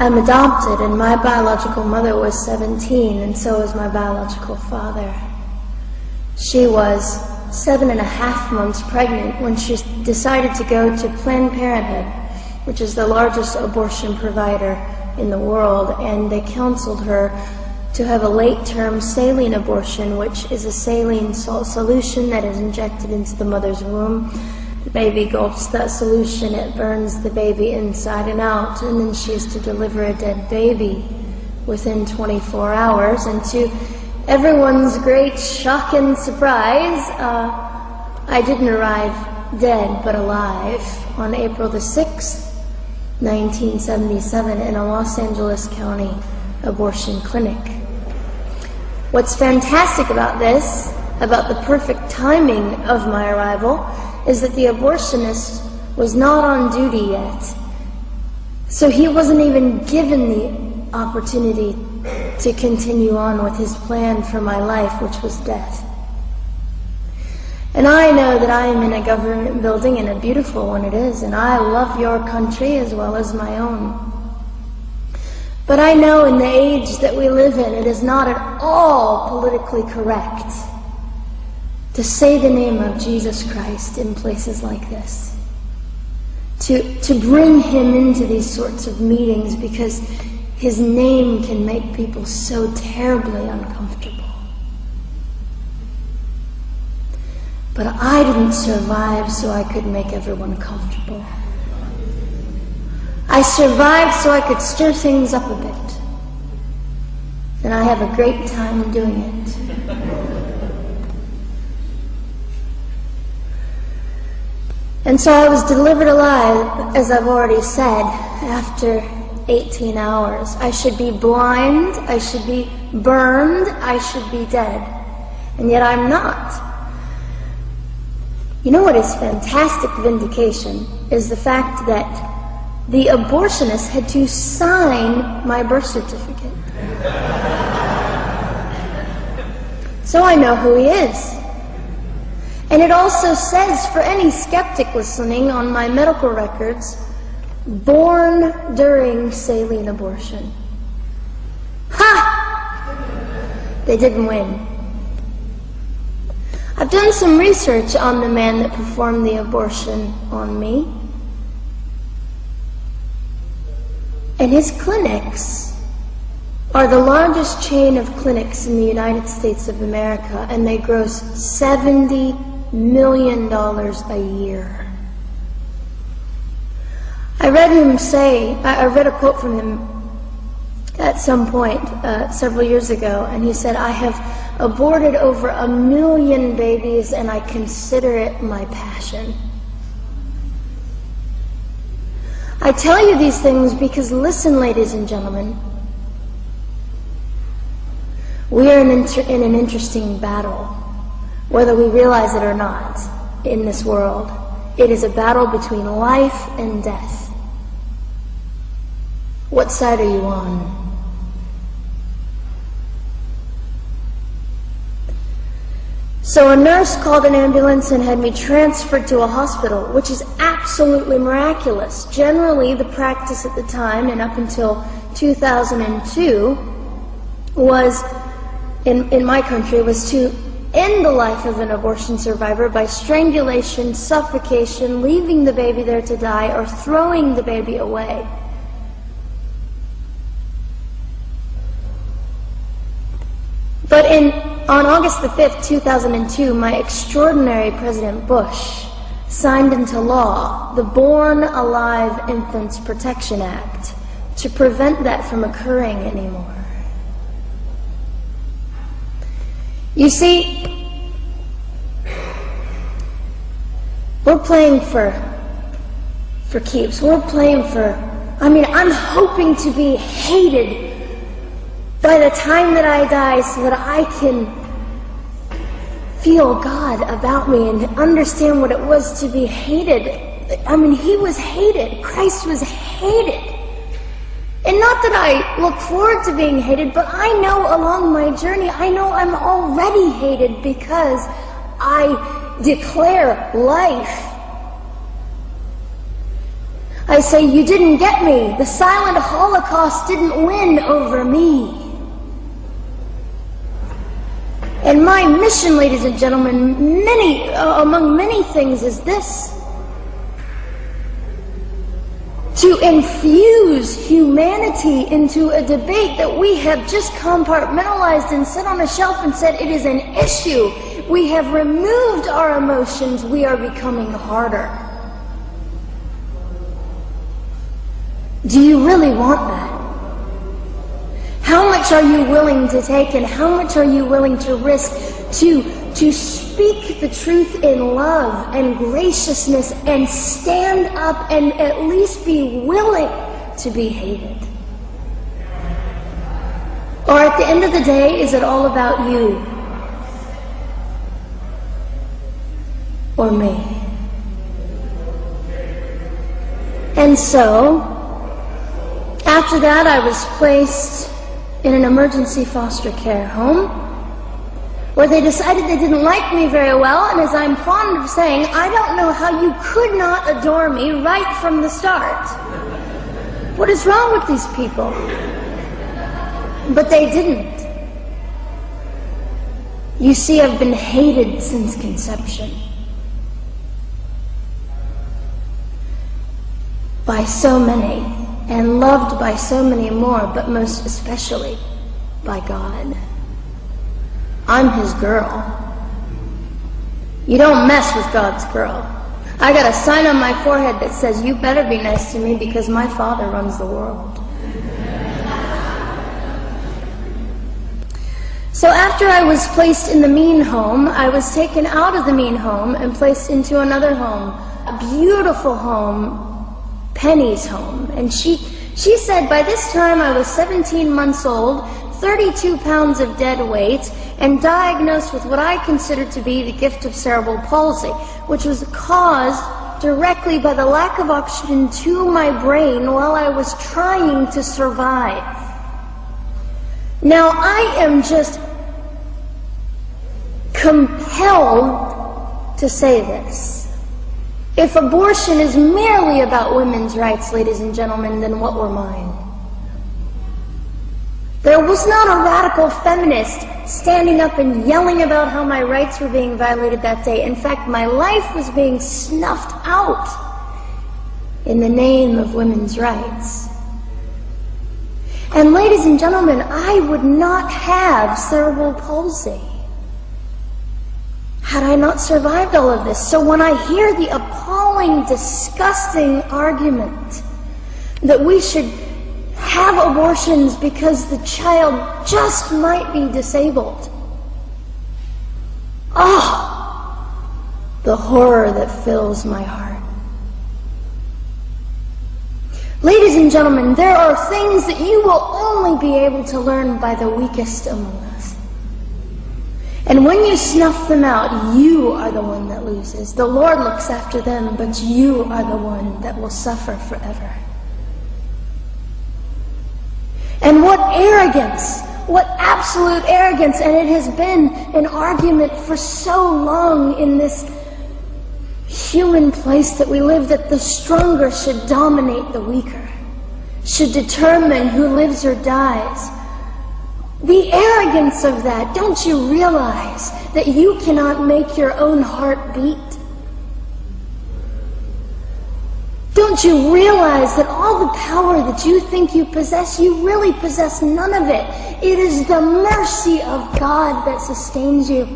I'm adopted, and my biological mother was 17, and so was my biological father. She was 7.5 months pregnant when she decided to go to Planned Parenthood, which is the largest abortion provider in the world, and they counseled her to have a late-term saline abortion, which is a saline salt solution that is injected into the mother's womb. The baby gulps that solution, it burns the baby inside and out, and then she is to deliver a dead baby within 24 hours. And to everyone's great shock and surprise, I didn't arrive dead but alive on April the 6th, 1977 in a Los Angeles County abortion clinic. What's fantastic about this, about the perfect timing of my arrival, is that the abortionist was not on duty yet. So he wasn't even given the opportunity to continue on with his plan for my life, which was death. And I know that I am in a government building, and a beautiful one it is, and I love your country as well as my own. But I know in the age that we live in, it is not at all politically correct to say the name of Jesus Christ in places like this. To bring him into these sorts of meetings, because his name can make people so terribly uncomfortable. But I didn't survive so I could make everyone comfortable. I survived so I could stir things up a bit. And I have a great time doing it. And so I was delivered alive, as I've already said, after 18 hours. I should be blind, I should be burned, I should be dead. And yet I'm not. You know what is fantastic vindication is the fact that the abortionist had to sign my birth certificate. So I know who he is. And it also says, for any skeptic listening, on my medical records, born during saline abortion. Ha! They didn't win. I've done some research on the man that performed the abortion on me. And his clinics are the largest chain of clinics in the United States of America, and they gross $70 million a year. I read a quote from him at some point several years ago, and he said, "I have aborted over 1 million babies, and I consider it my passion." I tell you these things because, listen, ladies and gentlemen, we are in an interesting battle, whether we realize it or not, in this world. It is a battle between life and death. What side are you on? So a nurse called an ambulance and had me transferred to a hospital, which is absolutely miraculous. Generally, the practice at the time, and up until 2002, was, in my country, was to end the life of an abortion survivor by strangulation, suffocation, leaving the baby there to die, or throwing the baby away. But on August the 5th, 2002, my extraordinary President Bush signed into law the Born Alive Infants Protection Act to prevent that from occurring anymore. You see, we're playing for keeps. We're playing I'm hoping to be hated by the time that I die, so that I can feel God about me and understand what it was to be hated. He was hated. Christ was hated. And not that I look forward to being hated, but I know along my journey, I know I'm already hated because I declare life. I say, you didn't get me. The silent Holocaust didn't win over me. And my mission, ladies and gentlemen, among many things, is this: to infuse humanity into a debate that we have just compartmentalized and set on a shelf and said it is an issue. We have removed our emotions. We are becoming harder. Do you really want that? How much are you willing to take, and how much are you willing to risk to speak the truth in love and graciousness and stand up and at least be willing to be hated? Or at the end of the day, is it all about you or me? And so, after that, I was placed in an emergency foster care home where they decided they didn't like me very well, and as I'm fond of saying, I don't know how you could not adore me right from the start. What is wrong with these people? But they didn't. You see, I've been hated since conception by so many, and loved by so many more, but most especially by God. I'm His girl. You don't mess with God's girl. I got a sign on my forehead that says, you better be nice to me because my Father runs the world. So after I was placed in the mean home, I was taken out of the mean home and placed into another home, a beautiful home, Penny's home. And she said by this time I was 17 months old, 32 pounds of dead weight, and diagnosed with what I considered to be the gift of cerebral palsy, which was caused directly by the lack of oxygen to my brain while I was trying to survive. Now, I am just compelled to say this. If abortion is merely about women's rights, ladies and gentlemen, then what were mine? There was not a radical feminist standing up and yelling about how my rights were being violated that day. In fact, my life was being snuffed out in the name of women's rights. And ladies and gentlemen, I would not have cerebral palsy had I not survived all of this. So when I hear the appalling, disgusting argument that we should have abortions because the child just might be disabled, the horror that fills my heart. Ladies and gentlemen, there are things that you will only be able to learn by the weakest among us. And when you snuff them out, you are the one that loses. The Lord looks after them, but you are the one that will suffer forever. And what arrogance, what absolute arrogance, and it has been an argument for so long in this human place that we live, that the stronger should dominate the weaker, should determine who lives or dies. The arrogance of that, don't you realize that you cannot make your own heart beat? Don't you realize that all the power that you think you possess, you really possess none of it? It is the mercy of God that sustains you,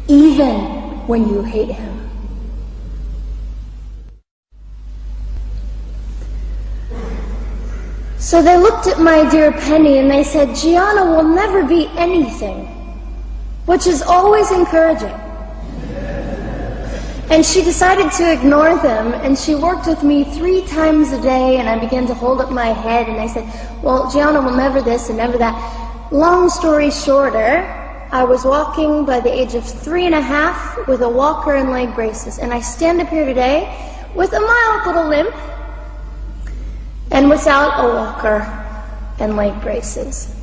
even when you hate Him. So they looked at my dear Penny and they said, Gianna will never be anything, which is always encouraging. And she decided to ignore them, and she worked with me 3 times a day, and I began to hold up my head, and I said, well, Gianna will never this and never that. Long story shorter, I was walking by the age of 3.5 with a walker and leg braces, and I stand up here today with a mild little limp and without a walker and leg braces.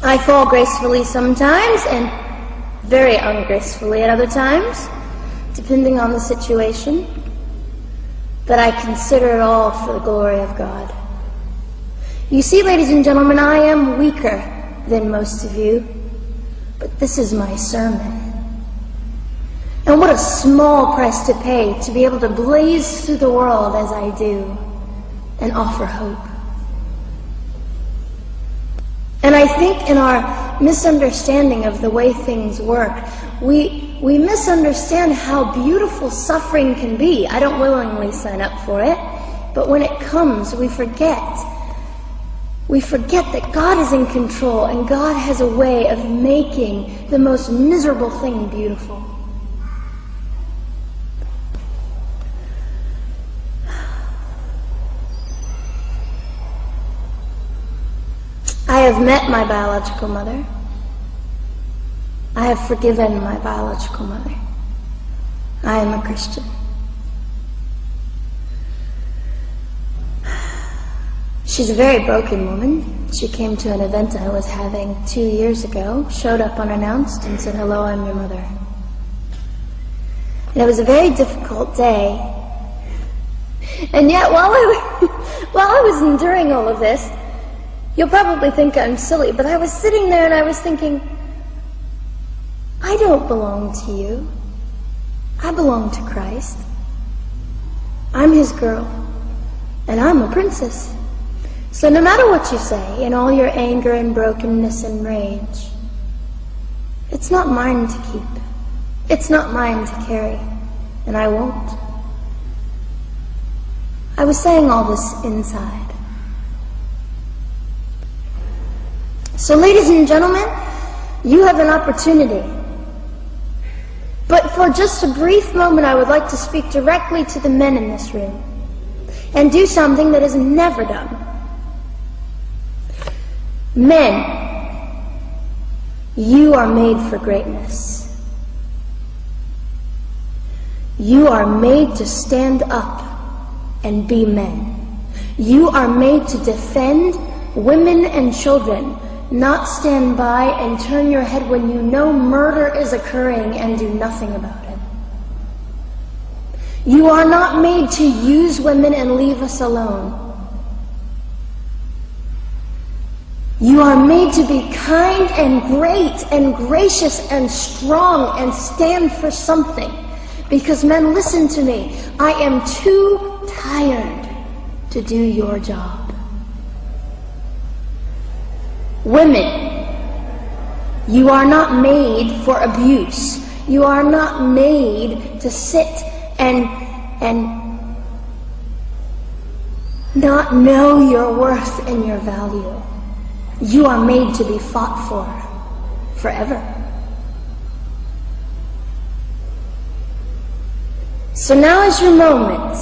I fall gracefully sometimes and very ungracefully at other times, depending on the situation. that I consider it all for the glory of God. You see, ladies and gentlemen, I am weaker than most of you, but this is my sermon. And what a small price to pay to be able to blaze through the world as I do and offer hope. And I think in our misunderstanding of the way things work, we misunderstand how beautiful suffering can be. I don't willingly sign up for it, but when it comes, we forget. We forget that God is in control and God has a way of making the most miserable thing beautiful. I have met my biological mother. I have forgiven my biological mother. I am a Christian. She's a very broken woman. She came to an event I was having 2 years ago, showed up unannounced, and said, "Hello, I'm your mother." And it was a very difficult day. And yet, while I was enduring all of this, you'll probably think I'm silly, but I was sitting there and I was thinking, I don't belong to you. I belong to Christ. I'm his girl, and I'm a princess. So no matter what you say, in all your anger and brokenness and rage, it's not mine to keep. It's not mine to carry, and I won't. I was saying all this inside. So ladies and gentlemen, you have an opportunity. But for just a brief moment, I would like to speak directly to the men in this room and do something that is never done. Men, you are made for greatness. You are made to stand up and be men. You are made to defend women and children, not stand by and turn your head when you know murder is occurring and do nothing about it. You are not made to use women and leave us alone. You are made to be kind and great and gracious and strong and stand for something. Because men, listen to me, I am too tired to do your job. Women, you are not made for abuse. You are not made to sit and not know your worth and your value. You are made to be fought for forever. So now is your moment.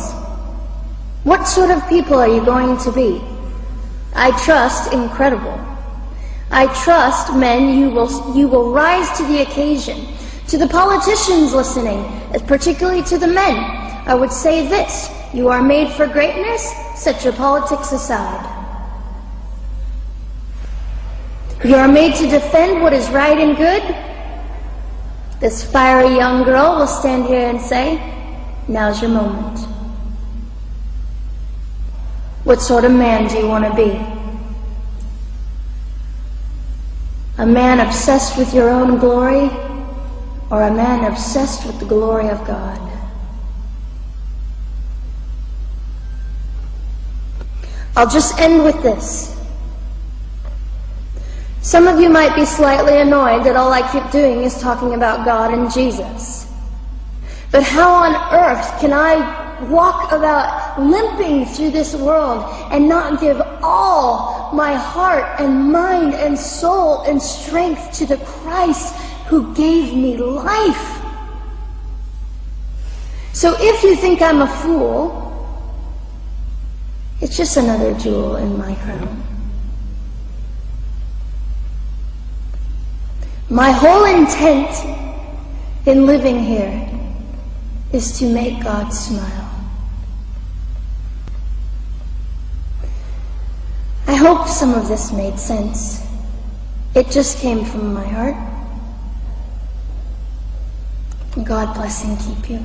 What sort of people are you going to be? I trust incredible. I trust, men, you will rise to the occasion. To the politicians listening, particularly to the men, I would say this: you are made for greatness, set your politics aside. You are made to defend what is right and good. This fiery young girl will stand here and say, now's your moment. What sort of man do you want to be? A man obsessed with your own glory, or a man obsessed with the glory of God? I'll just end with this. Some of you might be slightly annoyed that all I keep doing is talking about God and Jesus. But how on earth can I walk about limping through this world and not give all my heart and mind and soul and strength to the Christ who gave me life? So if you think I'm a fool, it's just another jewel in my crown. My whole intent in living here is to make God smile. I hope some of this made sense. It just came from my heart. God bless and keep you.